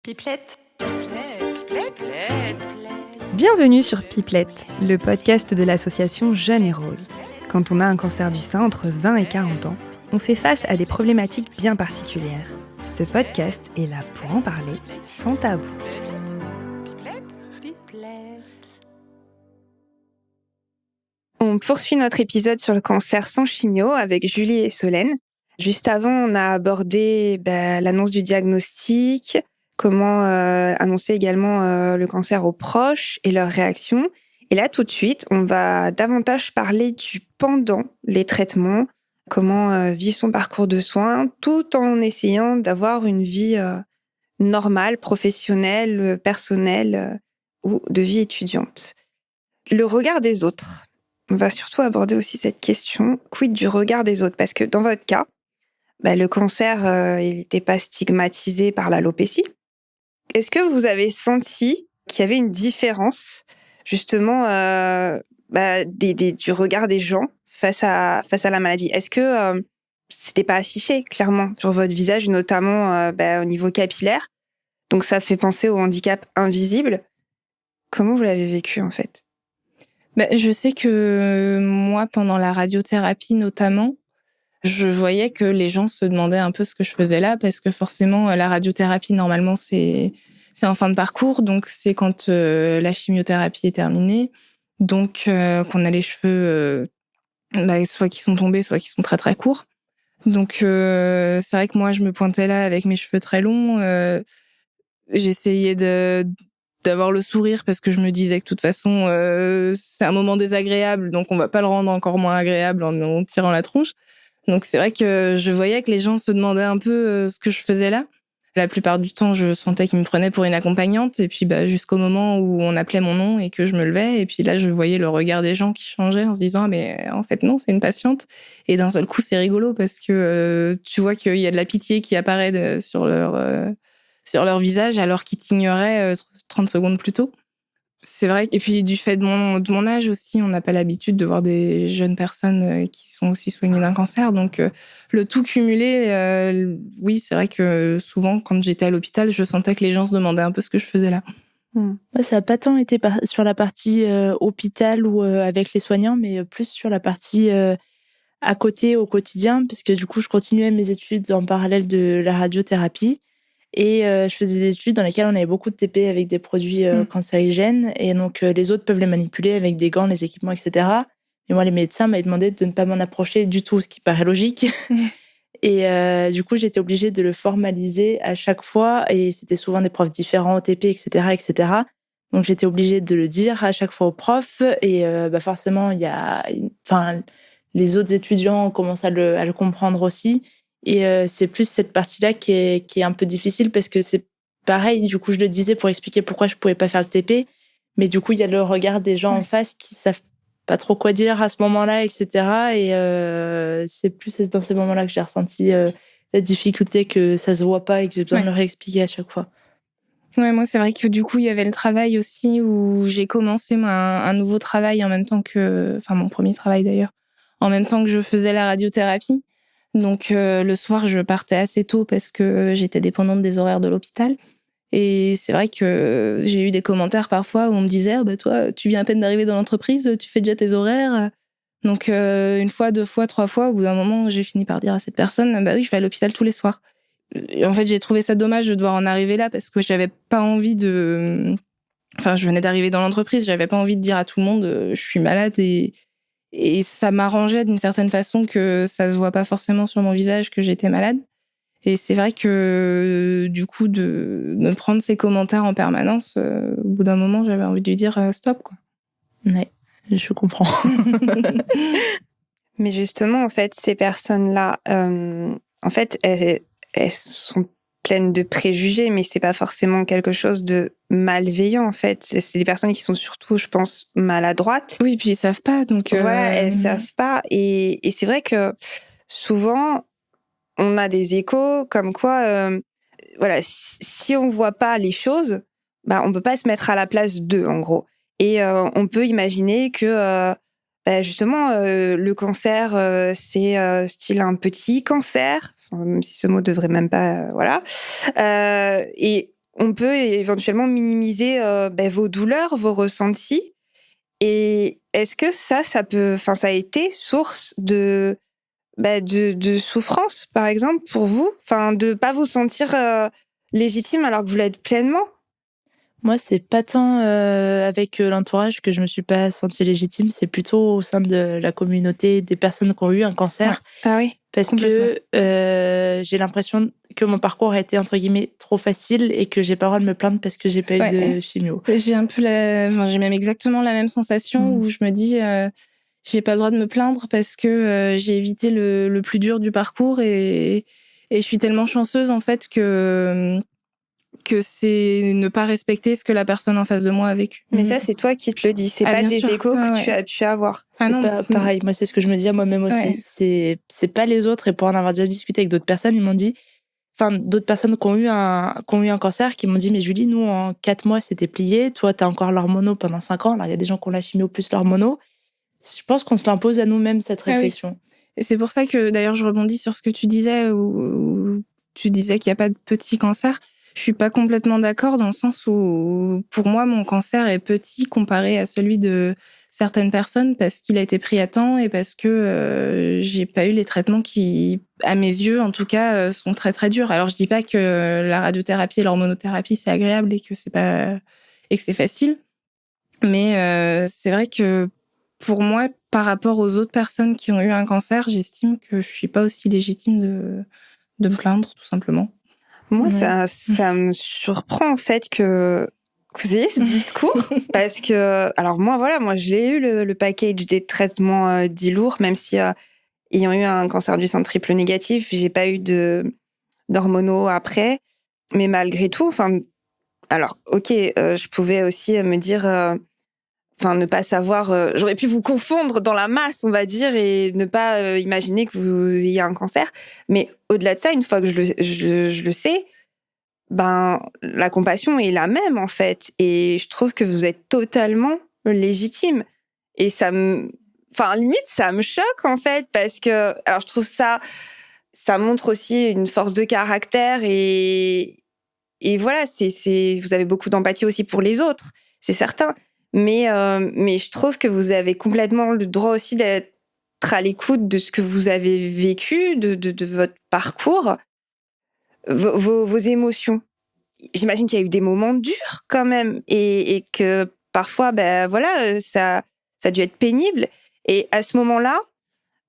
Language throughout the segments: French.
Pipelette. Bienvenue sur Pipelette, le podcast de l'association Jeune et Rose. Quand on a un cancer du sein entre 20 et 40 ans, on fait face à des problématiques bien particulières. Ce podcast est là pour en parler sans tabou. On poursuit notre épisode sur le cancer sans chimio avec Julie et Solène. Juste avant, on a abordé l'annonce du diagnostic, comment annoncer également le cancer aux proches et leurs réactions. Et là, tout de suite, on va davantage parler du pendant les traitements, comment vivre son parcours de soins, tout en essayant d'avoir une vie normale, professionnelle, personnelle ou de vie étudiante. Le regard des autres. On va surtout aborder aussi cette question, quid du regard des autres? Parce que dans votre cas, le cancer, il n'était pas stigmatisé par l'alopécie. Est-ce que vous avez senti qu'il y avait une différence, justement, du regard des gens face à la maladie? Est-ce que c'était pas affiché, clairement, sur votre visage, notamment au niveau capillaire? Donc ça fait penser au handicap invisible. Comment vous l'avez vécu, en fait? Je sais que moi, pendant la radiothérapie notamment, je voyais que les gens se demandaient un peu ce que je faisais là, parce que forcément, la radiothérapie, normalement, c'est en fin de parcours, donc c'est quand la chimiothérapie est terminée, donc qu'on a les cheveux soit qui sont tombés, soit qui sont très très courts. Donc c'est vrai que moi, je me pointais là avec mes cheveux très longs, j'essayais d'avoir le sourire parce que je me disais que de toute façon, c'est un moment désagréable, donc on va pas le rendre encore moins agréable en tirant la tronche. Donc c'est vrai que je voyais que les gens se demandaient un peu ce que je faisais là. La plupart du temps, je sentais qu'ils me prenaient pour une accompagnante, et puis jusqu'au moment où on appelait mon nom et que je me levais, et puis là, je voyais le regard des gens qui changeait en se disant mais en fait non, c'est une patiente. Et d'un seul coup, c'est rigolo parce que tu vois qu'il y a de la pitié qui apparaît sur leur visage alors qu'ils t'ignoraient 30 secondes plus tôt. C'est vrai. Et puis, du fait de mon âge aussi, on n'a pas l'habitude de voir des jeunes personnes qui sont aussi soignées d'un cancer. Donc, le tout cumulé, oui, c'est vrai que souvent, quand j'étais à l'hôpital, je sentais que les gens se demandaient un peu ce que je faisais là. Ouais, ça n'a pas tant été sur la partie hôpital ou avec les soignants, mais plus sur la partie à côté, au quotidien, parce que du coup, je continuais mes études en parallèle de la radiothérapie. Et je faisais des études dans lesquelles on avait beaucoup de TP avec des produits cancérigènes. Et donc, les autres peuvent les manipuler avec des gants, les équipements, etc. Et moi, les médecins m'avaient demandé de ne pas m'en approcher du tout, ce qui paraît logique. Et du coup, j'étais obligée de le formaliser à chaque fois. Et c'était souvent des profs différents au TP, etc., etc. Donc, j'étais obligée de le dire à chaque fois aux profs. Et forcément, les autres étudiants commencent à le comprendre aussi. Et c'est plus cette partie-là qui est un peu difficile, parce que c'est pareil, du coup, je le disais pour expliquer pourquoi je pouvais pas faire le TP. Mais du coup, il y a le regard des gens en face qui savent pas trop quoi dire à ce moment-là, etc. Et c'est plus dans ces moments-là que j'ai ressenti la difficulté, que ça se voit pas et que j'ai besoin de leur expliquer à chaque fois. Ouais, moi, c'est vrai que du coup, il y avait le travail aussi, où j'ai commencé un nouveau travail en même temps mon premier travail d'ailleurs, en même temps que je faisais la radiothérapie. Donc, le soir, je partais assez tôt parce que j'étais dépendante des horaires de l'hôpital. Et c'est vrai que j'ai eu des commentaires parfois où on me disait toi, tu viens à peine d'arriver dans l'entreprise, tu fais déjà tes horaires. Donc, une fois, 2 fois, 3 fois, au bout d'un moment, j'ai fini par dire à cette personne oui, je vais à l'hôpital tous les soirs. Et en fait, j'ai trouvé ça dommage de devoir en arriver là, parce que j'avais pas envie je venais d'arriver dans l'entreprise, j'avais pas envie de dire à tout le monde je suis malade, et ça m'arrangeait d'une certaine façon que ça se voit pas forcément sur mon visage que j'étais malade. Et c'est vrai que du coup, de me prendre ces commentaires en permanence, au bout d'un moment, j'avais envie de lui dire stop, quoi. Ouais, je comprends. Mais justement, en fait, ces personnes-là, en fait, elles sont pleines de préjugés, mais c'est pas forcément quelque chose de malveillant, en fait. C'est des personnes qui sont surtout, je pense, maladroites. Oui, puis ils savent pas, donc... Voilà, elles savent pas. Et c'est vrai que souvent, on a des échos comme quoi, si on voit pas les choses, on peut pas se mettre à la place d'eux, en gros. Et on peut imaginer que justement, le cancer, c'est style un petit cancer, même si ce mot devrait même pas, voilà. Et on peut éventuellement minimiser vos douleurs, vos ressentis. Et est-ce que ça a été source de souffrance, par exemple, pour vous, de pas vous sentir légitime alors que vous l'êtes pleinement? Moi, c'est pas tant avec l'entourage que je me suis pas sentie légitime, c'est plutôt au sein de la communauté des personnes qui ont eu un cancer. Ouais. Ah oui. Parce que j'ai l'impression que mon parcours a été entre guillemets trop facile et que j'ai pas le droit de me plaindre parce que j'ai pas eu de chimio. J'ai un peu j'ai même exactement la même sensation où je me dis j'ai pas le droit de me plaindre parce que j'ai évité le plus dur du parcours et je suis tellement chanceuse en fait que c'est ne pas respecter ce que la personne en face de moi a vécu. Mais ça, c'est toi qui te le dis. C'est pas des échos que tu as pu avoir. C'est pas pareil. Moi, c'est ce que je me dis à moi-même aussi. C'est pas les autres. Et pour en avoir déjà discuté avec d'autres personnes, ils m'ont dit, d'autres personnes qui ont eu un cancer, qui m'ont dit, mais Julie, nous, en 4 mois, c'était plié. Toi, t'as encore l'hormono pendant 5 ans. Alors, il y a des gens qui ont la chimio plus l'hormono. Je pense qu'on se l'impose à nous-mêmes, cette réflexion. Oui. Et c'est pour ça que, d'ailleurs, je rebondis sur ce que tu disais, où tu disais qu'il n'y a pas de petit cancer. Je suis pas complètement d'accord dans le sens où, pour moi, mon cancer est petit comparé à celui de certaines personnes parce qu'il a été pris à temps et parce que j'ai pas eu les traitements qui, à mes yeux, en tout cas, sont très très durs. Alors, je dis pas que la radiothérapie et l'hormonothérapie c'est agréable et que c'est facile, mais c'est vrai que pour moi, par rapport aux autres personnes qui ont eu un cancer, j'estime que je suis pas aussi légitime de me plaindre, tout simplement. Moi, ça me surprend en fait que vous ayez ce discours parce que, alors moi, je l'ai eu le package des traitements dits lourds, même si ayant eu un cancer du sein triple négatif, j'ai pas eu d'hormonaux après, mais malgré tout, alors ok, je pouvais aussi me dire, ne pas savoir, j'aurais pu vous confondre dans la masse, on va dire, et ne pas imaginer que vous ayez un cancer. Mais au-delà de ça, une fois que je le sais, la compassion est la même, en fait. Et je trouve que vous êtes totalement légitime. Et limite, ça me choque, en fait, parce que, alors je trouve ça montre aussi une force de caractère et voilà, vous avez beaucoup d'empathie aussi pour les autres, c'est certain. Mais je trouve que vous avez complètement le droit aussi d'être à l'écoute de ce que vous avez vécu, de votre parcours, vos émotions. J'imagine qu'il y a eu des moments durs quand même et que parfois, ça a dû être pénible. Et à ce moment-là,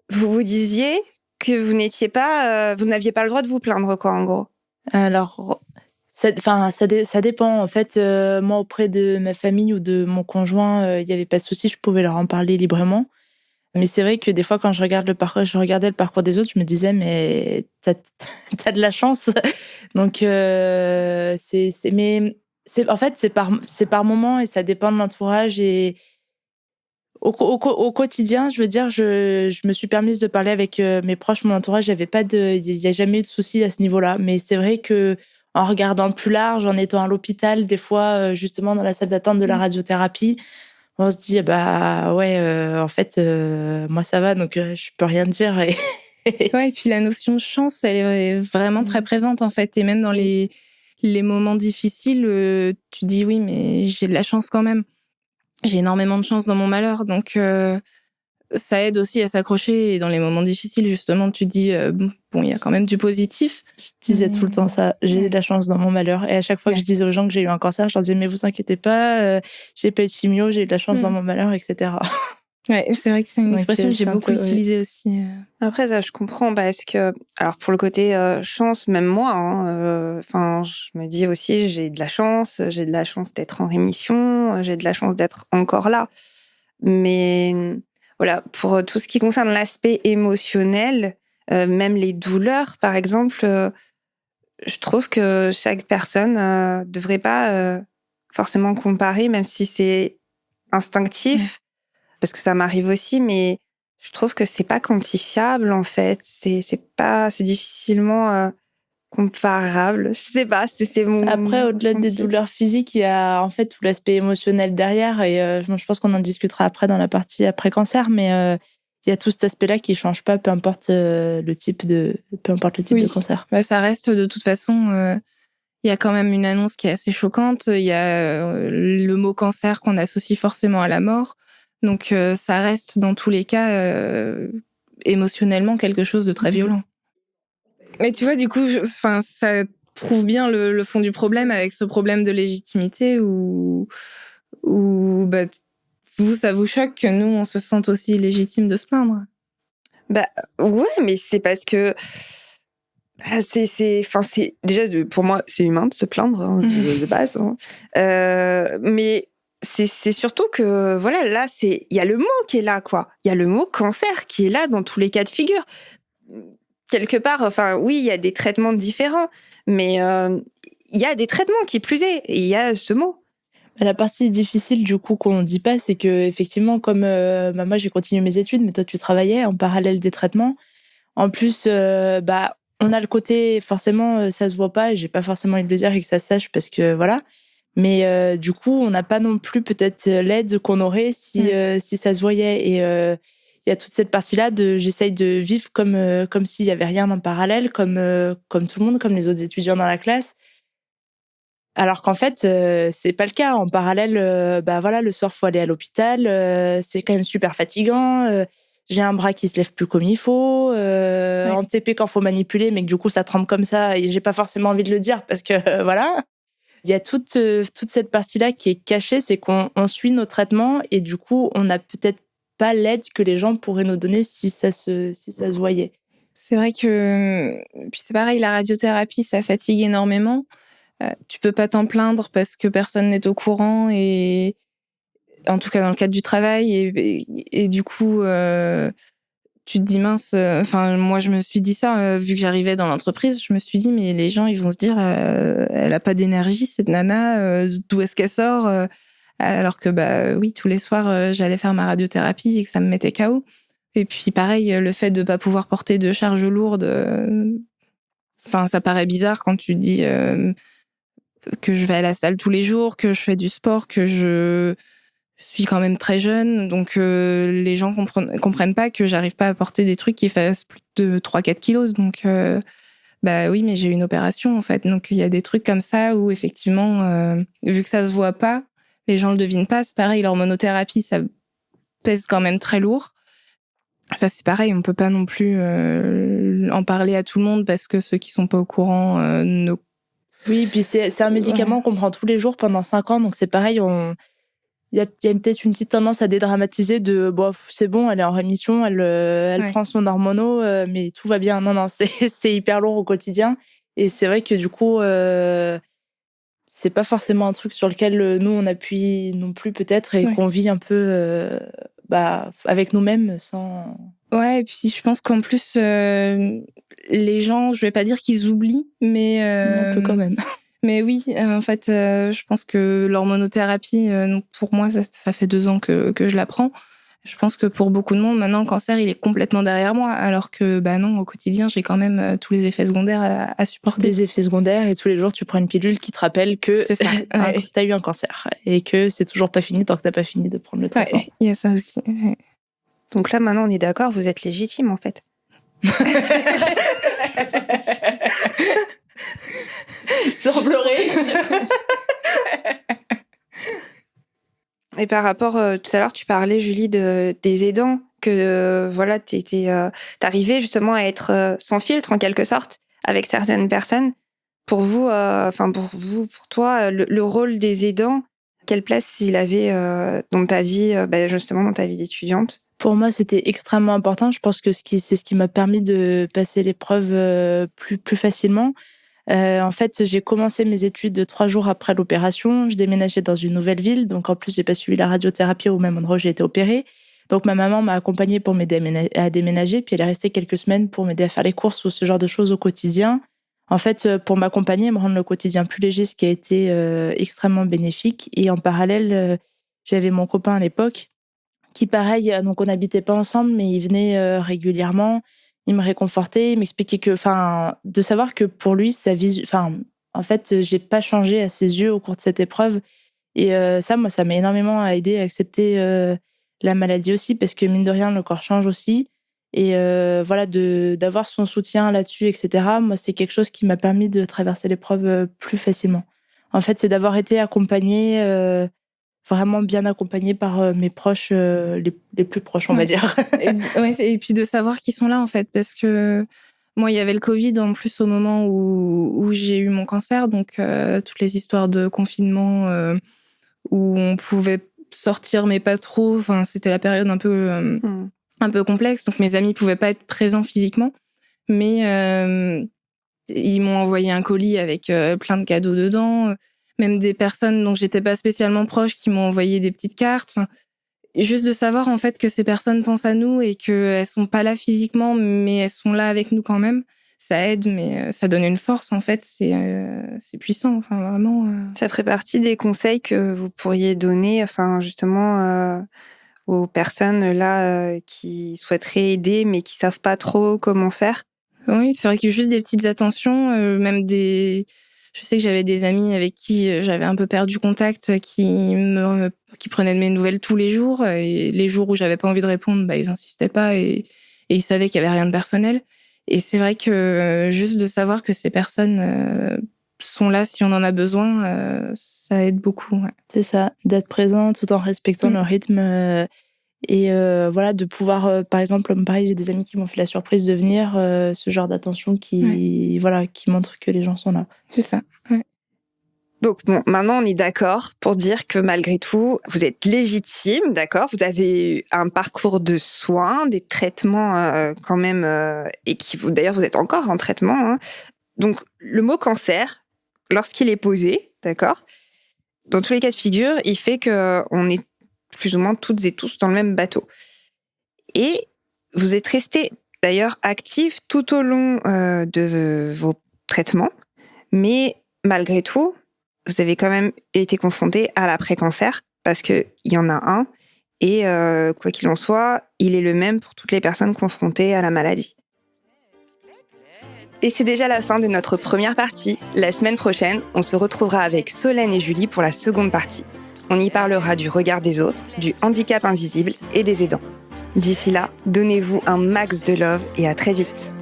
vous vous disiez que vous n'aviez pas le droit de vous plaindre, quoi, en gros. Alors, ça dépend. En fait, moi, auprès de ma famille ou de mon conjoint, il n'y avait pas de souci, je pouvais leur en parler librement. Mais c'est vrai que des fois, quand je regardais le parcours des autres, je me disais, mais t'as de la chance. Donc, en fait, c'est par moment et ça dépend de l'entourage. Et au quotidien, je veux dire, je me suis permise de parler avec mes proches, mon entourage. Il n'y a jamais eu de souci à ce niveau-là. Mais c'est vrai que en regardant plus large, en étant à l'hôpital, des fois, justement, dans la salle d'attente de la radiothérapie, on se dit, en fait, moi, ça va, donc je peux rien dire. Ouais, et puis la notion de chance, elle est vraiment très présente, en fait. Et même dans les moments difficiles, tu dis, oui, mais j'ai de la chance quand même. J'ai énormément de chance dans mon malheur, donc ça aide aussi à s'accrocher. Et dans les moments difficiles, justement, tu te dis, il y a quand même du positif. Je disais tout le temps ça, j'ai de la chance dans mon malheur. Et à chaque fois que je disais aux gens que j'ai eu un cancer, je leur disais, mais vous inquiétez pas, j'ai pas eu de chimio, j'ai eu de la chance dans mon malheur, etc. Ouais, c'est vrai que c'est une expression que j'ai beaucoup utilisée aussi. Après, ça, je comprends parce que, alors pour le côté chance, même moi, je me dis aussi, j'ai de la chance d'être en rémission, j'ai de la chance d'être encore là. Mais voilà, pour tout ce qui concerne l'aspect émotionnel, même les douleurs, par exemple, je trouve que chaque personne devrait pas forcément comparer, même si c'est instinctif, parce que ça m'arrive aussi, mais je trouve que c'est pas quantifiable en fait. C'est difficilement comparable. Je sais pas. C'est mon. Après, au-delà des douleurs physiques, il y a en fait tout l'aspect émotionnel derrière, et je pense qu'on en discutera après dans la partie après cancer, mais il y a tout cet aspect-là qui change pas, peu importe le type de cancer. Ça reste de toute façon il y a quand même une annonce qui est assez choquante. Il y a le mot cancer qu'on associe forcément à la mort. Donc, ça reste dans tous les cas émotionnellement quelque chose de très violent. Mais tu vois, du coup, ça prouve bien le fond du problème avec ce problème de légitimité où bah, vous, ça vous choque que nous, on se sente aussi légitime de se plaindre. Bah ouais, mais c'est parce que déjà pour moi c'est humain de se plaindre de base. Mais c'est surtout que voilà, là il y a le mot qui est là quoi. Il y a le mot cancer qui est là dans tous les cas de figure. Quelque part, enfin oui, il y a des traitements différents, mais il y a des traitements qui plus est, et il y a ce mot. La partie difficile du coup qu'on dit pas, c'est que effectivement, comme moi j'ai continué mes études, mais toi tu travaillais en parallèle des traitements. En plus, on a le côté forcément ça se voit pas, et j'ai pas forcément envie de le dire et que ça se sache parce que voilà. Mais du coup, on n'a pas non plus peut-être l'aide qu'on aurait si ça se voyait. Et il y a toute cette partie-là j'essaye de vivre comme s'il y avait rien en parallèle, comme tout le monde, comme les autres étudiants dans la classe. Alors qu'en fait, c'est pas le cas. En parallèle, le soir, faut aller à l'hôpital. C'est quand même super fatigant. J'ai un bras qui se lève plus comme il faut. En TP, quand faut manipuler, mais que du coup, ça tremble comme ça. Et j'ai pas forcément envie de le dire parce que voilà. Il y a toute cette partie-là qui est cachée, c'est qu'on suit nos traitements et du coup, on n'a peut-être pas l'aide que les gens pourraient nous donner si ça se voyait. C'est vrai que puis c'est pareil, la radiothérapie, ça fatigue énormément. Tu peux pas t'en plaindre parce que personne n'est au courant, et en tout cas dans le cadre du travail, et du coup tu te dis mince. Enfin, moi je me suis dit ça vu que j'arrivais dans l'entreprise, je me suis dit mais les gens ils vont se dire elle a pas d'énergie cette nana, d'où est-ce qu'elle sort, alors que oui, tous les soirs j'allais faire ma radiothérapie et que ça me mettait KO. Et puis pareil, le fait de pas pouvoir porter de charges lourdes, ça paraît bizarre quand tu te dis que je vais à la salle tous les jours, que je fais du sport, que je suis quand même très jeune. Donc, les gens comprennent pas que j'arrive pas à porter des trucs qui fassent plus de 3-4 kilos. Donc, oui, mais j'ai eu une opération, en fait. Donc, il y a des trucs comme ça où, effectivement, vu que ça se voit pas, les gens le devinent pas. C'est pareil, l'hormonothérapie, ça pèse quand même très lourd. Ça, c'est pareil, on peut pas non plus en parler à tout le monde parce que ceux qui sont pas au courant ne... Oui, puis c'est un médicament qu'on prend tous les jours pendant 5 ans, donc c'est pareil, il y a peut-être une petite tendance à dédramatiser de c'est bon, elle est en rémission, elle prend son hormono, mais tout va bien. Non, c'est hyper lourd au quotidien. Et c'est vrai que du coup, c'est pas forcément un truc sur lequel nous on appuie non plus peut-être, et qu'on vit un peu avec nous-mêmes sans... Ouais, et puis je pense qu'en plus, les gens, je vais pas dire qu'ils oublient, mais... un peu quand même. Mais oui, en fait, je pense que l'hormonothérapie, pour moi, ça fait 2 ans que je la prends. Je pense que pour beaucoup de monde, maintenant, le cancer, il est complètement derrière moi, alors que non, au quotidien, j'ai quand même tous les effets secondaires à supporter. Des effets secondaires, et tous les jours, tu prends une pilule qui te rappelle que t'as eu un cancer, et que c'est toujours pas fini tant que t'as pas fini de prendre le traitement. Ouais, il y a ça aussi. Ouais. Donc là, maintenant, on est d'accord, vous êtes légitime, en fait. Sans pleurer. Et par rapport, tout à l'heure, tu parlais, Julie, des aidants, que voilà, t'arrivais justement à être sans filtre, en quelque sorte, avec certaines personnes. Pour vous, pour toi, le rôle des aidants, quelle place il avait dans ta vie, justement dans ta vie d'étudiante? Pour moi, c'était extrêmement important. Je pense que c'est ce qui m'a permis de passer l'épreuve plus facilement. En fait, j'ai commencé mes études 3 jours après l'opération. Je déménageais dans une nouvelle ville, donc en plus, j'ai pas suivi la radiothérapie au même endroit où j'ai été opérée. Donc ma maman m'a accompagnée pour m'aider à déménager, puis elle est restée quelques semaines pour m'aider à faire les courses ou ce genre de choses au quotidien. En fait, pour m'accompagner et me rendre le quotidien plus léger, ce qui a été extrêmement bénéfique. Et en parallèle, j'avais mon copain à l'époque qui, pareil, donc on n'habitait pas ensemble, mais il venait régulièrement. Il me réconfortait, il m'expliquait de savoir que pour lui, en fait, j'ai pas changé à ses yeux au cours de cette épreuve. Et ça m'a énormément aidé à accepter la maladie aussi, parce que mine de rien, le corps change aussi. Et voilà, d'avoir son soutien là-dessus, etc. Moi, c'est quelque chose qui m'a permis de traverser l'épreuve plus facilement. En fait, c'est d'avoir été accompagnée, vraiment bien accompagnée par mes proches, les plus proches, on va dire. Et puis de savoir qu'ils sont là, en fait, parce que moi, il y avait le Covid en plus au moment où j'ai eu mon cancer, donc toutes les histoires de confinement où on pouvait sortir mais pas trop. Enfin, c'était la période un peu complexe, donc mes amis pouvaient pas être présents physiquement, mais ils m'ont envoyé un colis avec plein de cadeaux dedans. Même des personnes dont j'étais pas spécialement proche qui m'ont envoyé des petites cartes. Enfin, juste de savoir en fait que ces personnes pensent à nous et qu'elles sont pas là physiquement, mais elles sont là avec nous quand même. Ça aide, mais ça donne une force en fait. C'est puissant, enfin vraiment. Ça ferait partie des conseils que vous pourriez donner, enfin justement aux personnes là qui souhaiteraient aider mais qui savent pas trop comment faire. Oui, c'est vrai qu'il y a juste des petites attentions, même des. Je sais que j'avais des amis avec qui j'avais un peu perdu contact, qui prenaient de mes nouvelles tous les jours, et les jours où j'avais pas envie de répondre, bah ils insistaient pas et ils savaient qu'il y avait rien de personnel. Et c'est vrai que juste de savoir que ces personnes sont là si on en a besoin, ça aide beaucoup. Ouais. C'est ça, d'être présent tout en respectant le rythme. Et voilà, de pouvoir, par exemple, pareil, j'ai des amis qui m'ont fait la surprise de venir, ce genre d'attention qui montre que les gens sont là. C'est ça, ouais. Donc bon, maintenant on est d'accord pour dire que malgré tout, vous êtes légitime, d'accord ? Vous avez eu un parcours de soins, des traitements quand même, et d'ailleurs vous êtes encore en traitement. Hein. Donc le mot cancer, lorsqu'il est posé, d'accord ? Dans tous les cas de figure, il fait qu'on est plus ou moins toutes et tous dans le même bateau. Et vous êtes restés d'ailleurs actifs tout au long de vos traitements, mais malgré tout, vous avez quand même été confrontés à l'après-cancer, parce qu'il y en a un, et quoi qu'il en soit, il est le même pour toutes les personnes confrontées à la maladie. Et c'est déjà la fin de notre première partie. La semaine prochaine, on se retrouvera avec Solène et Julie pour la seconde partie. On y parlera du regard des autres, du handicap invisible et des aidants. D'ici là, donnez-vous un max de love et à très vite.